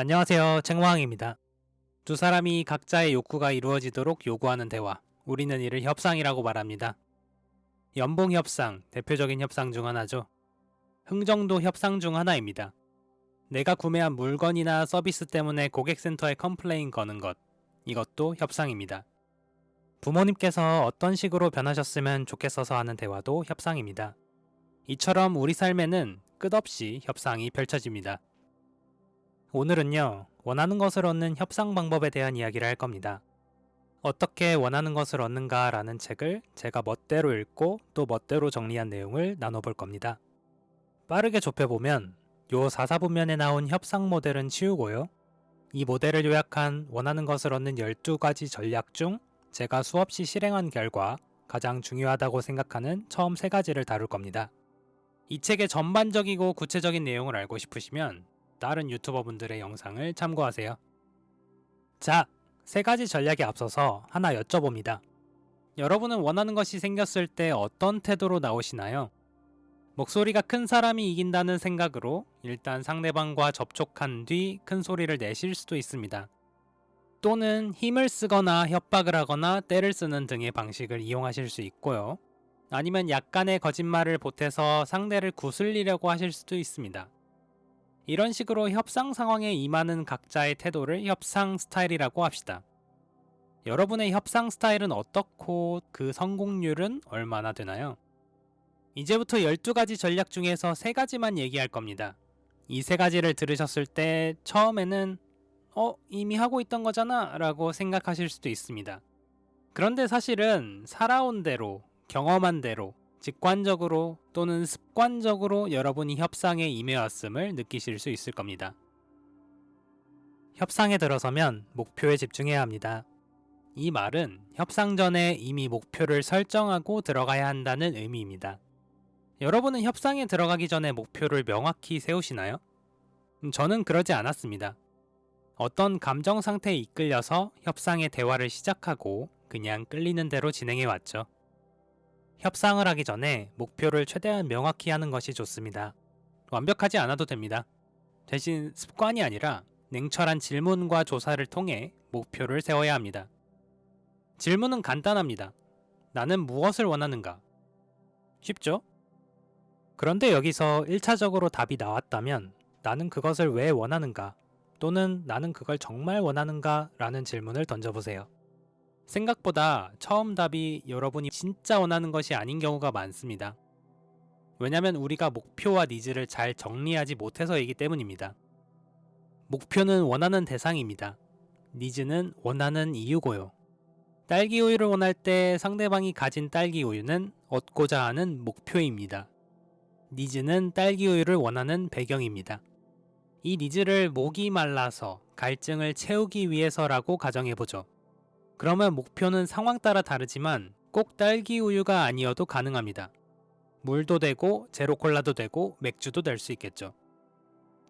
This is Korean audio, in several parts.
안녕하세요. 책모항입니다. 두 사람이 각자의 욕구가 이루어지도록 요구하는 대화. 우리는 이를 협상이라고 말합니다. 연봉 협상, 대표적인 협상 중 하나죠. 흥정도 협상 중 하나입니다. 내가 구매한 물건이나 서비스 때문에 고객센터에 컴플레인 거는 것. 이것도 협상입니다. 부모님께서 어떤 식으로 변하셨으면 좋겠어서 하는 대화도 협상입니다. 이처럼 우리 삶에는 끝없이 협상이 펼쳐집니다. 오늘은요, 원하는 것을 얻는 협상 방법에 대한 이야기를 할 겁니다. 어떻게 원하는 것을 얻는가 라는 책을 제가 멋대로 읽고 또 멋대로 정리한 내용을 나눠볼 겁니다. 빠르게 좁혀보면 요 4사분면에 나온 협상 모델은 치우고요. 이 모델을 요약한 원하는 것을 얻는 12가지 전략 중 제가 수없이 실행한 결과 가장 중요하다고 생각하는 처음 3가지를 다룰 겁니다. 이 책의 전반적이고 구체적인 내용을 알고 싶으시면 다른 유튜버분들의 영상을 참고하세요. 자, 3가지 전략에 앞서서 하나 여쭤봅니다. 여러분은 원하는 것이 생겼을 때 어떤 태도로 나오시나요? 목소리가 큰 사람이 이긴다는 생각으로 일단 상대방과 접촉한 뒤 큰 소리를 내실 수도 있습니다. 또는 힘을 쓰거나 협박을 하거나 떼를 쓰는 등의 방식을 이용하실 수 있고요. 아니면 약간의 거짓말을 보태서 상대를 구슬리려고 하실 수도 있습니다. 이런 식으로 협상 상황에 임하는 각자의 태도를 협상 스타일이라고 합시다. 여러분의 협상 스타일은 어떻고 그 성공률은 얼마나 되나요? 이제부터 12가지 전략 중에서 3가지만 얘기할 겁니다. 이 3가지를 들으셨을 때 처음에는 이미 하고 있던 거잖아 라고 생각하실 수도 있습니다. 그런데 사실은 살아온 대로, 경험한 대로 직관적으로 또는 습관적으로 여러분이 협상에 임해왔음을 느끼실 수 있을 겁니다. 협상에 들어서면 목표에 집중해야 합니다. 이 말은 협상 전에 이미 목표를 설정하고 들어가야 한다는 의미입니다. 여러분은 협상에 들어가기 전에 목표를 명확히 세우시나요? 저는 그러지 않았습니다. 어떤 감정 상태에 이끌려서 협상의 대화를 시작하고 그냥 끌리는 대로 진행해 왔죠. 협상을 하기 전에 목표를 최대한 명확히 하는 것이 좋습니다. 완벽하지 않아도 됩니다. 대신 습관이 아니라 냉철한 질문과 조사를 통해 목표를 세워야 합니다. 질문은 간단합니다. 나는 무엇을 원하는가? 쉽죠? 그런데 여기서 1차적으로 답이 나왔다면 나는 그것을 왜 원하는가? 또는 나는 그걸 정말 원하는가? 라는 질문을 던져보세요. 생각보다 처음 답이 여러분이 진짜 원하는 것이 아닌 경우가 많습니다. 왜냐면 우리가 목표와 니즈를 잘 정리하지 못해서이기 때문입니다. 목표는 원하는 대상입니다. 니즈는 원하는 이유고요. 딸기 우유를 원할 때 상대방이 가진 딸기 우유는 얻고자 하는 목표입니다. 니즈는 딸기 우유를 원하는 배경입니다. 이 니즈를 목이 말라서 갈증을 채우기 위해서라고 가정해보죠. 그러면 목표는 상황 따라 다르지만 꼭 딸기 우유가 아니어도 가능합니다. 물도 되고 제로콜라도 되고 맥주도 될 수 있겠죠.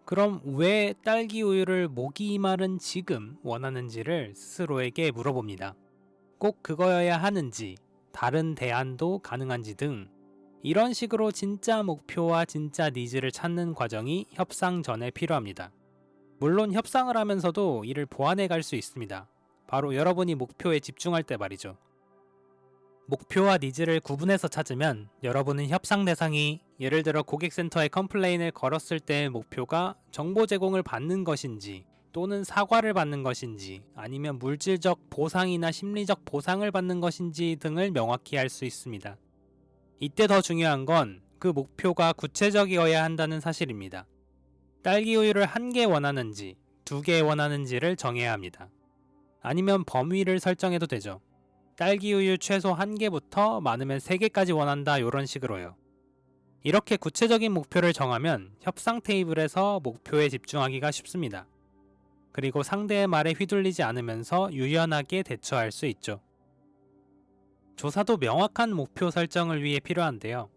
그럼 왜 딸기 우유를 목이 마른 지금 원하는지를 스스로에게 물어봅니다. 꼭 그거여야 하는지, 다른 대안도 가능한지 등 이런 식으로 진짜 목표와 진짜 니즈를 찾는 과정이 협상 전에 필요합니다. 물론 협상을 하면서도 이를 보완해 갈 수 있습니다. 바로 여러분이 목표에 집중할 때 말이죠. 목표와 니즈를 구분해서 찾으면 여러분은 협상 대상이 예를 들어 고객센터에 컴플레인을 걸었을 때의 목표가 정보 제공을 받는 것인지 또는 사과를 받는 것인지 아니면 물질적 보상이나 심리적 보상을 받는 것인지 등을 명확히 할 수 있습니다. 이때 더 중요한 건 그 목표가 구체적이어야 한다는 사실입니다. 딸기 우유를 1개 원하는지 2개 원하는지를 정해야 합니다. 아니면 범위를 설정해도 되죠. 딸기 우유 최소 1개부터 많으면 3개까지 원한다 이런 식으로요. 이렇게 구체적인 목표를 정하면 협상 테이블에서 목표에 집중하기가 쉽습니다. 그리고 상대의 말에 휘둘리지 않으면서 유연하게 대처할 수 있죠. 조사도 명확한 목표 설정을 위해 필요한데요.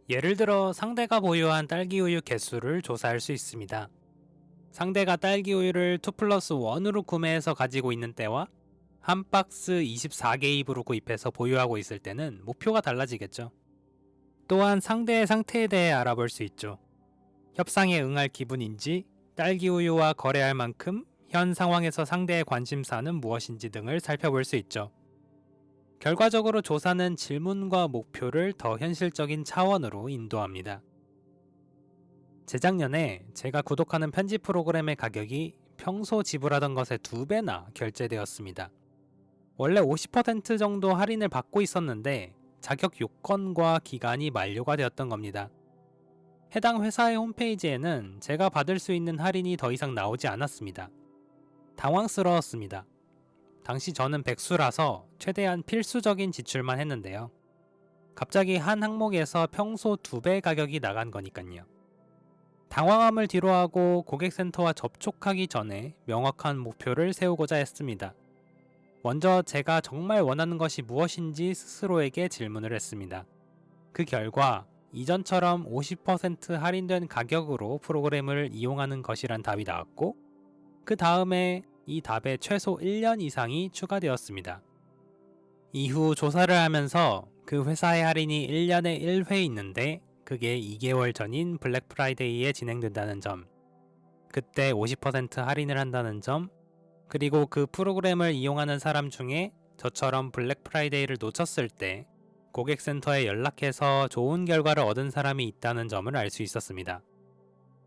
예를 들어 상대가 보유한 딸기 우유 개수를 조사할 수 있습니다. 상대가 딸기 우유를 2+1으로 구매해서 가지고 있는 때와 한 박스 24개입으로 구입해서 보유하고 있을 때는 목표가 달라지겠죠. 또한 상대의 상태에 대해 알아볼 수 있죠. 협상에 응할 기분인지 딸기 우유와 거래할 만큼 현 상황에서 상대의 관심사는 무엇인지 등을 살펴볼 수 있죠. 결과적으로 조사는 질문과 목표를 더 현실적인 차원으로 인도합니다. 재작년에 제가 구독하는 편집 프로그램의 가격이 평소 지불하던 것의 2배나 결제되었습니다. 원래 50% 정도 할인을 받고 있었는데 자격 요건과 기간이 만료가 되었던 겁니다. 해당 회사의 홈페이지에는 제가 받을 수 있는 할인이 더 이상 나오지 않았습니다. 당황스러웠습니다. 당시 저는 백수라서 최대한 필수적인 지출만 했는데요. 갑자기 한 항목에서 평소 2배 가격이 나간 거니까요. 당황함을 뒤로하고 고객센터와 접촉하기 전에 명확한 목표를 세우고자 했습니다. 먼저 제가 정말 원하는 것이 무엇인지 스스로에게 질문을 했습니다. 그 결과 이전처럼 50% 할인된 가격으로 프로그램을 이용하는 것이란 답이 나왔고, 그 다음에 이 답에 최소 1년 이상이 추가되었습니다. 이후 조사를 하면서 그 회사의 할인이 1년에 1회 있는데 그게 2개월 전인 블랙 프라이데이에 진행된다는 점, 그때 50% 할인을 한다는 점, 그리고 그 프로그램을 이용하는 사람 중에 저처럼 블랙 프라이데이를 놓쳤을 때 고객센터에 연락해서 좋은 결과를 얻은 사람이 있다는 점을 알 수 있었습니다.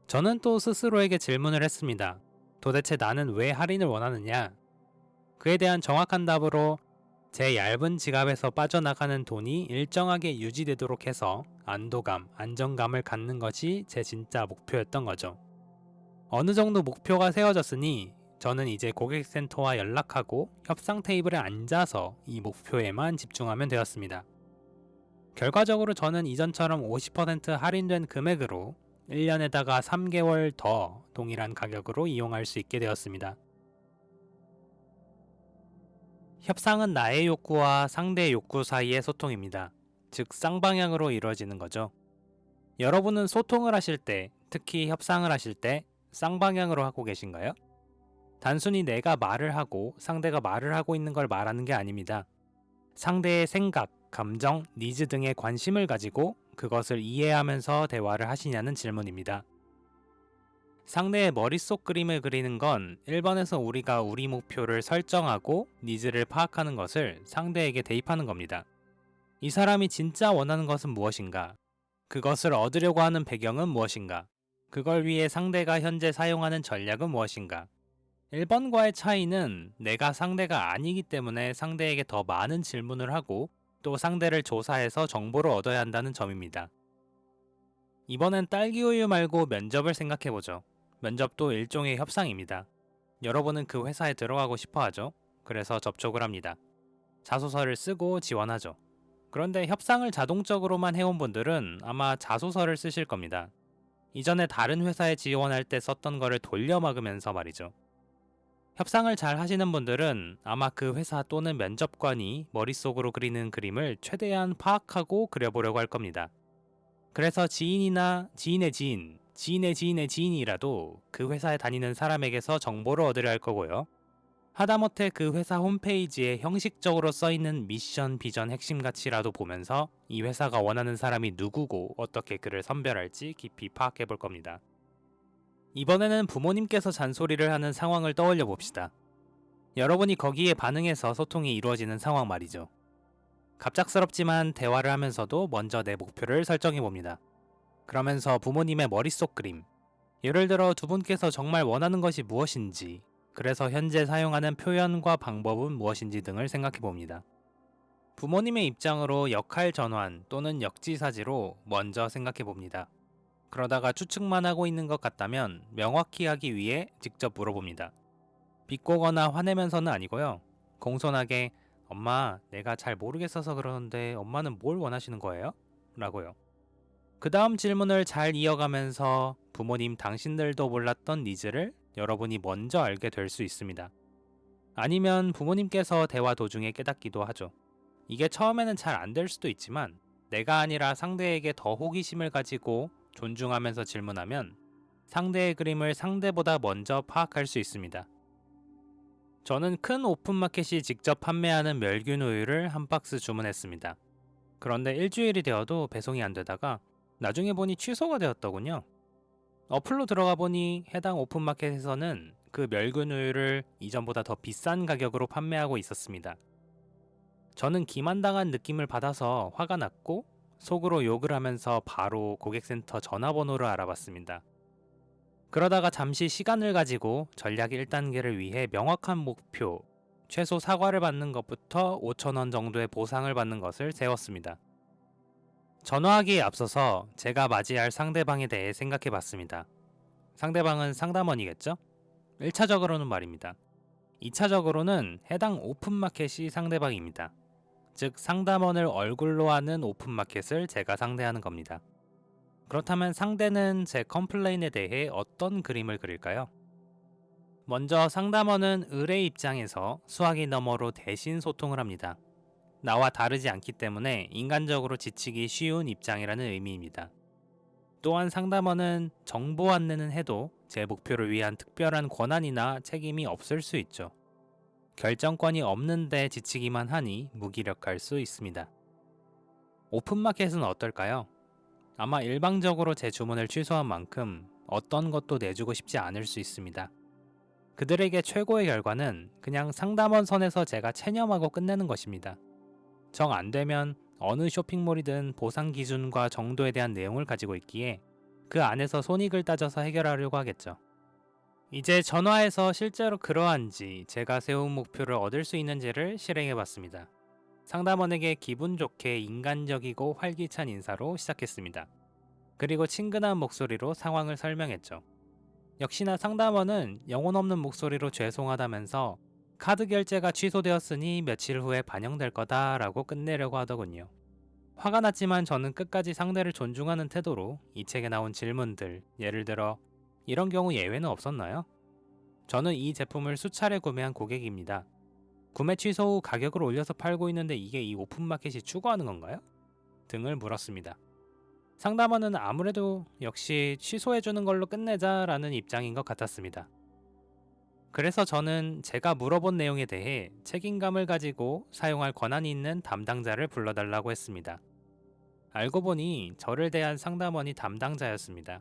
저는 또 스스로에게 질문을 했습니다. 도대체 나는 왜 할인을 원하느냐? 그에 대한 정확한 답으로 제 얇은 지갑에서 빠져나가는 돈이 일정하게 유지되도록 해서 안도감, 안정감을 갖는 것이 제 진짜 목표였던 거죠. 어느 정도 목표가 세워졌으니 저는 이제 고객센터와 연락하고 협상 테이블에 앉아서 이 목표에만 집중하면 되었습니다. 결과적으로 저는 이전처럼 50% 할인된 금액으로 1년에다가 3개월 더 동일한 가격으로 이용할 수 있게 되었습니다. 협상은 나의 욕구와 상대의 욕구 사이의 소통입니다. 즉 쌍방향으로 이루어지는 거죠. 여러분은 소통을 하실 때, 특히 협상을 하실 때 쌍방향으로 하고 계신가요? 단순히 내가 말을 하고 상대가 말을 하고 있는 걸 말하는 게 아닙니다. 상대의 생각, 감정, 니즈 등에 관심을 가지고 그것을 이해하면서 대화를 하시냐는 질문입니다. 상대의 머릿속 그림을 그리는 건 1번에서 우리가 우리 목표를 설정하고 니즈를 파악하는 것을 상대에게 대입하는 겁니다. 이 사람이 진짜 원하는 것은 무엇인가? 그것을 얻으려고 하는 배경은 무엇인가? 그걸 위해 상대가 현재 사용하는 전략은 무엇인가? 1번과의 차이는 내가 상대가 아니기 때문에 상대에게 더 많은 질문을 하고 또 상대를 조사해서 정보를 얻어야 한다는 점입니다. 이번엔 딸기 우유 말고 면접을 생각해보죠. 면접도 일종의 협상입니다. 여러분은 그 회사에 들어가고 싶어 하죠. 그래서 접촉을 합니다. 자소서를 쓰고 지원하죠. 그런데 협상을 자동적으로만 해온 분들은 아마 자소서를 쓰실 겁니다. 이전에 다른 회사에 지원할 때 썼던 거를 돌려막으면서 말이죠. 협상을 잘 하시는 분들은 아마 그 회사 또는 면접관이 머릿속으로 그리는 그림을 최대한 파악하고 그려보려고 할 겁니다. 그래서 지인이나 지인의 지인, 지인의 지인의 지인이라도 그 회사에 다니는 사람에게서 정보를 얻으려 할 거고요. 하다못해 그 회사 홈페이지에 형식적으로 써있는 미션, 비전, 핵심 가치라도 보면서 이 회사가 원하는 사람이 누구고 어떻게 그를 선별할지 깊이 파악해 볼 겁니다. 이번에는 부모님께서 잔소리를 하는 상황을 떠올려 봅시다. 여러분이 거기에 반응해서 소통이 이루어지는 상황 말이죠. 갑작스럽지만 대화를 하면서도 먼저 내 목표를 설정해 봅니다. 그러면서 부모님의 머릿속 그림, 예를 들어 두 분께서 정말 원하는 것이 무엇인지, 그래서 현재 사용하는 표현과 방법은 무엇인지 등을 생각해 봅니다. 부모님의 입장으로 역할 전환 또는 역지사지로 먼저 생각해 봅니다. 그러다가 추측만 하고 있는 것 같다면 명확히 하기 위해 직접 물어봅니다. 비꼬거나 화내면서는 아니고요. 공손하게 엄마, 내가 잘 모르겠어서 그러는데 엄마는 뭘 원하시는 거예요? 라고요. 그 다음 질문을 잘 이어가면서 부모님 당신들도 몰랐던 니즈를 여러분이 먼저 알게 될 수 있습니다. 아니면 부모님께서 대화 도중에 깨닫기도 하죠. 이게 처음에는 잘 안 될 수도 있지만 내가 아니라 상대에게 더 호기심을 가지고 존중하면서 질문하면 상대의 그림을 상대보다 먼저 파악할 수 있습니다. 저는 큰 오픈마켓이 직접 판매하는 멸균 우유를 한 박스 주문했습니다. 그런데 일주일이 되어도 배송이 안 되다가 나중에 보니 취소가 되었더군요. 어플로 들어가 보니 해당 오픈마켓에서는 그 멸균 우유를 이전보다 더 비싼 가격으로 판매하고 있었습니다. 저는 기만당한 느낌을 받아서 화가 났고 속으로 욕을 하면서 바로 고객센터 전화번호를 알아봤습니다. 그러다가 잠시 시간을 가지고 전략 1단계를 위해 명확한 목표, 최소 사과를 받는 것부터 5,000원 정도의 보상을 받는 것을 세웠습니다. 전화하기에 앞서서 제가 맞이할 상대방에 대해 생각해 봤습니다. 상대방은 상담원이겠죠? 1차적으로는 말입니다. 2차적으로는 해당 오픈마켓이 상대방입니다. 즉 상담원을 얼굴로 하는 오픈마켓을 제가 상대하는 겁니다. 그렇다면 상대는 제 컴플레인에 대해 어떤 그림을 그릴까요? 먼저 상담원은 의뢰 입장에서 수화기 너머로 대신 소통을 합니다. 나와 다르지 않기 때문에 인간적으로 지치기 쉬운 입장이라는 의미입니다. 또한 상담원은 정보 안내는 해도 제 목표를 위한 특별한 권한이나 책임이 없을 수 있죠. 결정권이 없는데 지치기만 하니 무기력할 수 있습니다. 오픈마켓은 어떨까요? 아마 일방적으로 제 주문을 취소한 만큼 어떤 것도 내주고 싶지 않을 수 있습니다. 그들에게 최고의 결과는 그냥 상담원 선에서 제가 체념하고 끝내는 것입니다. 정 안 되면 어느 쇼핑몰이든 보상 기준과 정도에 대한 내용을 가지고 있기에 그 안에서 손익을 따져서 해결하려고 하겠죠. 이제 전화해서 실제로 그러한지 제가 세운 목표를 얻을 수 있는지를 실행해 봤습니다. 상담원에게 기분 좋게 인간적이고 활기찬 인사로 시작했습니다. 그리고 친근한 목소리로 상황을 설명했죠. 역시나 상담원은 영혼 없는 목소리로 죄송하다면서 카드 결제가 취소되었으니 며칠 후에 반영될 거다라고 끝내려고 하더군요. 화가 났지만 저는 끝까지 상대를 존중하는 태도로 이 책에 나온 질문들, 예를 들어 이런 경우 예외는 없었나요? 저는 이 제품을 수차례 구매한 고객입니다. 구매 취소 후 가격을 올려서 팔고 있는데 이게 이 오픈마켓이 추구하는 건가요? 등을 물었습니다. 상담원은 아무래도 역시 취소해주는 걸로 끝내자라는 입장인 것 같았습니다. 그래서 저는 제가 물어본 내용에 대해 책임감을 가지고 사용할 권한이 있는 담당자를 불러달라고 했습니다. 알고 보니 저를 대한 상담원이 담당자였습니다.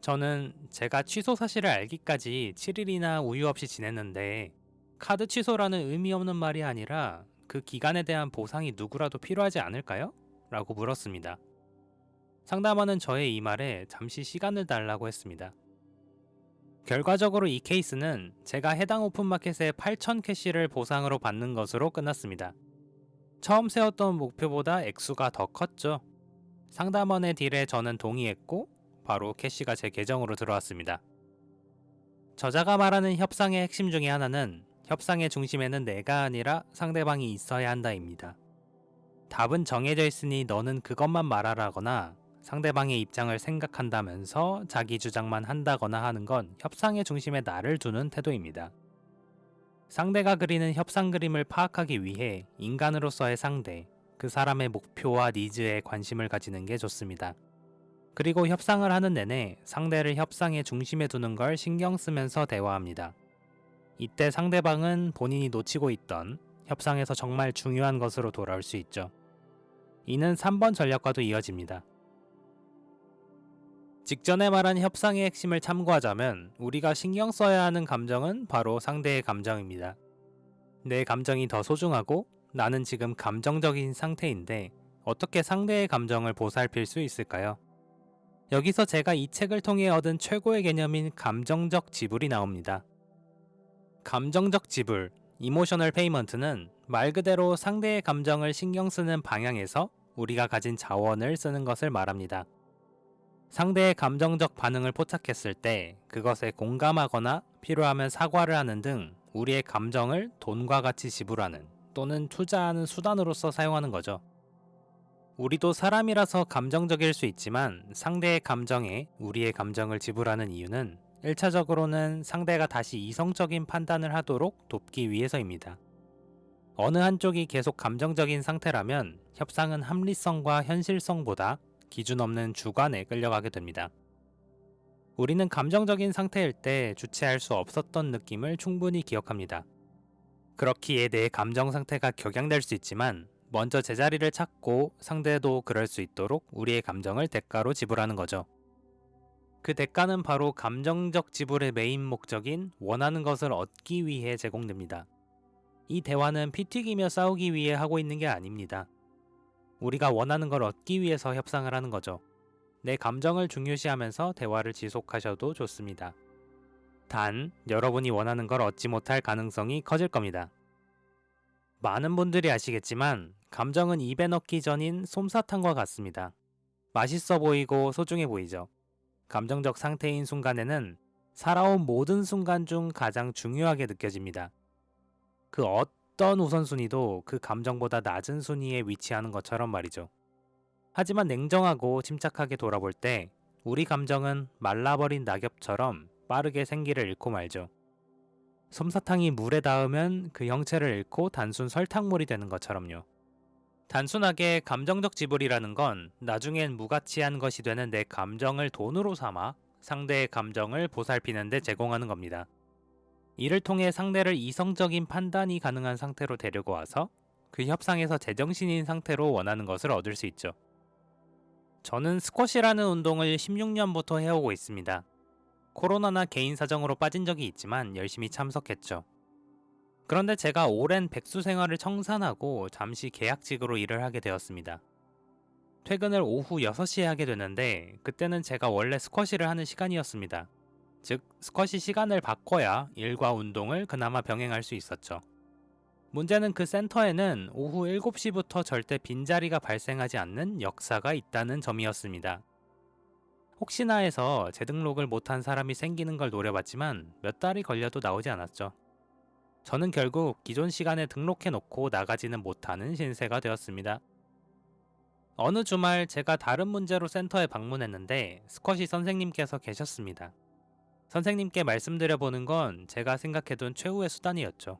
저는 제가 취소 사실을 알기까지 7일이나 우유 없이 지냈는데 카드 취소라는 의미 없는 말이 아니라 그 기간에 대한 보상이 누구라도 필요하지 않을까요? 라고 물었습니다. 상담원은 저의 이 말에 잠시 시간을 달라고 했습니다. 결과적으로 이 케이스는 제가 해당 오픈마켓에 8,000 캐시를 보상으로 받는 것으로 끝났습니다. 처음 세웠던 목표보다 액수가 더 컸죠. 상담원의 딜에 저는 동의했고 바로 캐시가 제 계정으로 들어왔습니다. 저자가 말하는 협상의 핵심 중에 하나는 협상의 중심에는 내가 아니라 상대방이 있어야 한다입니다. 답은 정해져 있으니 너는 그것만 말하라거나 상대방의 입장을 생각한다면서 자기 주장만 한다거나 하는 건 협상의 중심에 나를 두는 태도입니다. 상대가 그리는 협상 그림을 파악하기 위해 인간으로서의 상대, 그 사람의 목표와 니즈에 관심을 가지는 게 좋습니다. 그리고 협상을 하는 내내 상대를 협상의 중심에 두는 걸 신경 쓰면서 대화합니다. 이때 상대방은 본인이 놓치고 있던 협상에서 정말 중요한 것으로 돌아올 수 있죠. 이는 3번 전략과도 이어집니다. 직전에 말한 협상의 핵심을 참고하자면 우리가 신경 써야 하는 감정은 바로 상대의 감정입니다. 내 감정이 더 소중하고 나는 지금 감정적인 상태인데 어떻게 상대의 감정을 보살필 수 있을까요? 여기서 제가 이 책을 통해 얻은 최고의 개념인 감정적 지불이 나옵니다. 감정적 지불, 이모셔널 페이먼트는 말 그대로 상대의 감정을 신경 쓰는 방향에서 우리가 가진 자원을 쓰는 것을 말합니다. 상대의 감정적 반응을 포착했을 때 그것에 공감하거나 필요하면 사과를 하는 등 우리의 감정을 돈과 같이 지불하는 또는 투자하는 수단으로서 사용하는 거죠. 우리도 사람이라서 감정적일 수 있지만 상대의 감정에 우리의 감정을 지불하는 이유는 1차적으로는 상대가 다시 이성적인 판단을 하도록 돕기 위해서입니다. 어느 한쪽이 계속 감정적인 상태라면 협상은 합리성과 현실성보다 기준 없는 주관에 끌려가게 됩니다. 우리는 감정적인 상태일 때 주체할 수 없었던 느낌을 충분히 기억합니다. 그렇기에 내 감정 상태가 격양될 수 있지만 먼저 제자리를 찾고 상대도 그럴 수 있도록 우리의 감정을 대가로 지불하는 거죠. 그 대가는 바로 감정적 지불의 메인 목적인 원하는 것을 얻기 위해 제공됩니다. 이 대화는 피 튀기며 싸우기 위해 하고 있는 게 아닙니다. 우리가 원하는 걸 얻기 위해서 협상을 하는 거죠. 내 감정을 중요시하면서 대화를 지속하셔도 좋습니다. 단, 여러분이 원하는 걸 얻지 못할 가능성이 커질 겁니다. 많은 분들이 아시겠지만 감정은 입에 넣기 전인 솜사탕과 같습니다. 맛있어 보이고 소중해 보이죠. 감정적 상태인 순간에는 살아온 모든 순간 중 가장 중요하게 느껴집니다. 그 어떤 우선순위도 그 감정보다 낮은 순위에 위치하는 것처럼 말이죠. 하지만 냉정하고 침착하게 돌아볼 때 우리 감정은 말라버린 낙엽처럼 빠르게 생기를 잃고 말죠. 솜사탕이 물에 닿으면 그 형체를 잃고 단순 설탕물이 되는 것처럼요. 단순하게 감정적 지불이라는 건 나중엔 무가치한 것이 되는 내 감정을 돈으로 삼아 상대의 감정을 보살피는 데 제공하는 겁니다. 이를 통해 상대를 이성적인 판단이 가능한 상태로 데리고 와서 그 협상에서 제정신인 상태로 원하는 것을 얻을 수 있죠. 저는 스쿼시라는 운동을 16년부터 해오고 있습니다. 코로나나 개인 사정으로 빠진 적이 있지만 열심히 참석했죠. 그런데 제가 오랜 백수 생활을 청산하고 잠시 계약직으로 일을 하게 되었습니다. 퇴근을 오후 6시에 하게 되는데 그때는 제가 원래 스쿼시를 하는 시간이었습니다. 즉, 스쿼시 시간을 바꿔야 일과 운동을 그나마 병행할 수 있었죠. 문제는 그 센터에는 오후 7시부터 절대 빈자리가 발생하지 않는 역사가 있다는 점이었습니다. 혹시나 해서 재등록을 못한 사람이 생기는 걸 노려봤지만 몇 달이 걸려도 나오지 않았죠. 저는 결국 기존 시간에 등록해놓고 나가지는 못하는 신세가 되었습니다. 어느 주말 제가 다른 문제로 센터에 방문했는데 스쿼시 선생님께서 계셨습니다. 선생님께 말씀드려보는 건 제가 생각해둔 최후의 수단이었죠.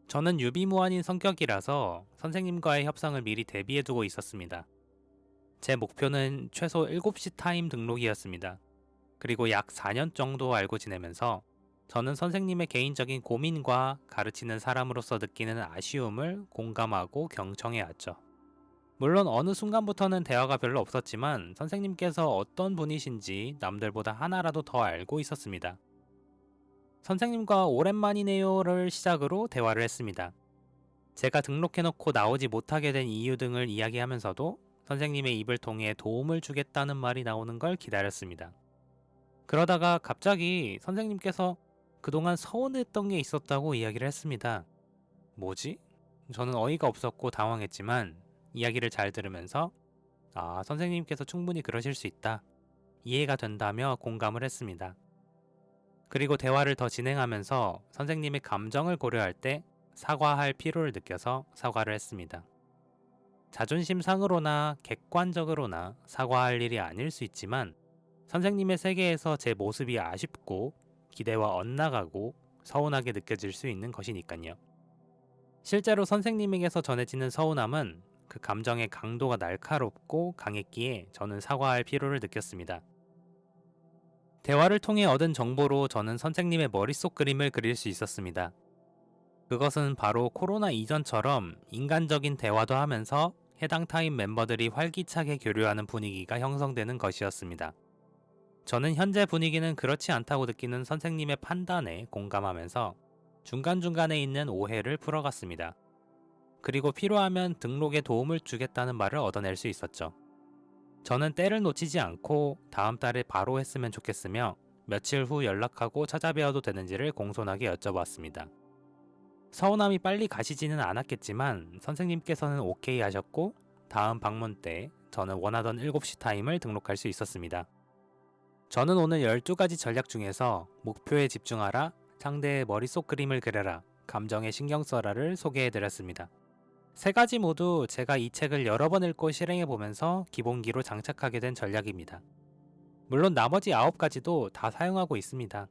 저는 유비무환인 성격이라서 선생님과의 협상을 미리 대비해두고 있었습니다. 제 목표는 최소 7시 타임 등록이었습니다. 그리고 약 4년 정도 알고 지내면서 저는 선생님의 개인적인 고민과 가르치는 사람으로서 느끼는 아쉬움을 공감하고 경청해왔죠. 물론 어느 순간부터는 대화가 별로 없었지만 선생님께서 어떤 분이신지 남들보다 하나라도 더 알고 있었습니다. 선생님과 오랜만이네요를 시작으로 대화를 했습니다. 제가 등록해놓고 나오지 못하게 된 이유 등을 이야기하면서도 선생님의 입을 통해 도움을 주겠다는 말이 나오는 걸 기다렸습니다. 그러다가 갑자기 선생님께서 그동안 서운했던 게 있었다고 이야기를 했습니다. 뭐지? 저는 어이가 없었고 당황했지만 이야기를 잘 들으면서 선생님께서 충분히 그러실 수 있다. 이해가 된다며 공감을 했습니다. 그리고 대화를 더 진행하면서 선생님의 감정을 고려할 때 사과할 필요를 느껴서 사과를 했습니다. 자존심 상으로나 객관적으로나 사과할 일이 아닐 수 있지만 선생님의 세계에서 제 모습이 아쉽고 기대와 엇나가고 서운하게 느껴질 수 있는 것이니까요. 실제로 선생님에게서 전해지는 서운함은 그 감정의 강도가 날카롭고 강했기에 저는 사과할 필요를 느꼈습니다. 대화를 통해 얻은 정보로 저는 선생님의 머릿속 그림을 그릴 수 있었습니다. 그것은 바로 코로나 이전처럼 인간적인 대화도 하면서 해당 타임 멤버들이 활기차게 교류하는 분위기가 형성되는 것이었습니다. 저는 현재 분위기는 그렇지 않다고 느끼는 선생님의 판단에 공감하면서 중간중간에 있는 오해를 풀어갔습니다. 그리고 필요하면 등록에 도움을 주겠다는 말을 얻어낼 수 있었죠. 저는 때를 놓치지 않고 다음 달에 바로 했으면 좋겠으며 며칠 후 연락하고 찾아뵈어도 되는지를 공손하게 여쭤봤습니다. 서운함이 빨리 가시지는 않았겠지만 선생님께서는 오케이 하셨고 다음 방문 때 저는 원하던 7시 타임을 등록할 수 있었습니다. 저는 오늘 12가지 전략 중에서 목표에 집중하라, 상대의 머릿속 그림을 그려라, 감정에 신경 써라를 소개해드렸습니다. 3가지 모두 제가 이 책을 여러 번 읽고 실행해보면서 기본기로 장착하게 된 전략입니다. 물론 나머지 9가지도 다 사용하고 있습니다.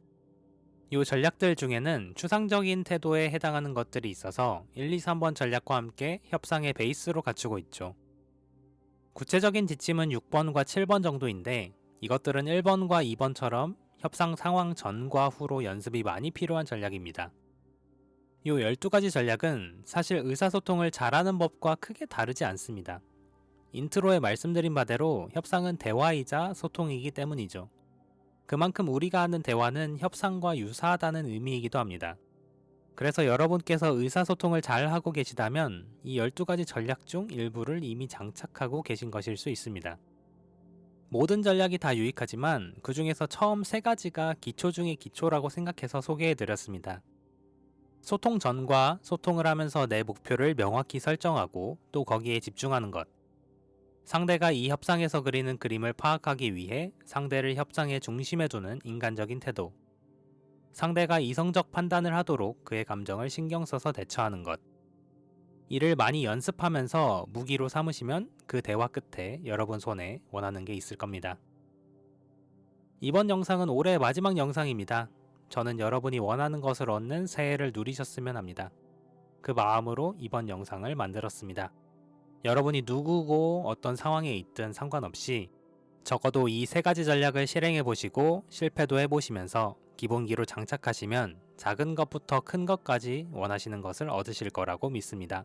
이 전략들 중에는 추상적인 태도에 해당하는 것들이 있어서 1, 2, 3번 전략과 함께 협상의 베이스로 갖추고 있죠. 구체적인 지침은 6번과 7번 정도인데 이것들은 1번과 2번처럼 협상 상황 전과 후로 연습이 많이 필요한 전략입니다. 이 12가지 전략은 사실 의사소통을 잘하는 법과 크게 다르지 않습니다. 인트로에 말씀드린 바대로 협상은 대화이자 소통이기 때문이죠. 그만큼 우리가 하는 대화는 협상과 유사하다는 의미이기도 합니다. 그래서 여러분께서 의사소통을 잘 하고 계시다면 이 12가지 전략 중 일부를 이미 장착하고 계신 것일 수 있습니다. 모든 전략이 다 유익하지만 그 중에서 처음 3가지가 기초 중의 기초라고 생각해서 소개해드렸습니다. 소통 전과 소통을 하면서 내 목표를 명확히 설정하고 또 거기에 집중하는 것. 상대가 이 협상에서 그리는 그림을 파악하기 위해 상대를 협상의 중심에 두는 인간적인 태도. 상대가 이성적 판단을 하도록 그의 감정을 신경 써서 대처하는 것. 이를 많이 연습하면서 무기로 삼으시면 그 대화 끝에 여러분 손에 원하는 게 있을 겁니다. 이번 영상은 올해 마지막 영상입니다. 저는 여러분이 원하는 것을 얻는 새해를 누리셨으면 합니다. 그 마음으로 이번 영상을 만들었습니다. 여러분이 누구고 어떤 상황에 있든 상관없이 적어도 이 3가지 전략을 실행해 보시고 실패도 해보시면서 기본기로 장착하시면 작은 것부터 큰 것까지 원하시는 것을 얻으실 거라고 믿습니다.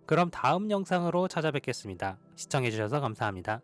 그럼 다음 영상으로 찾아뵙겠습니다. 시청해주셔서 감사합니다.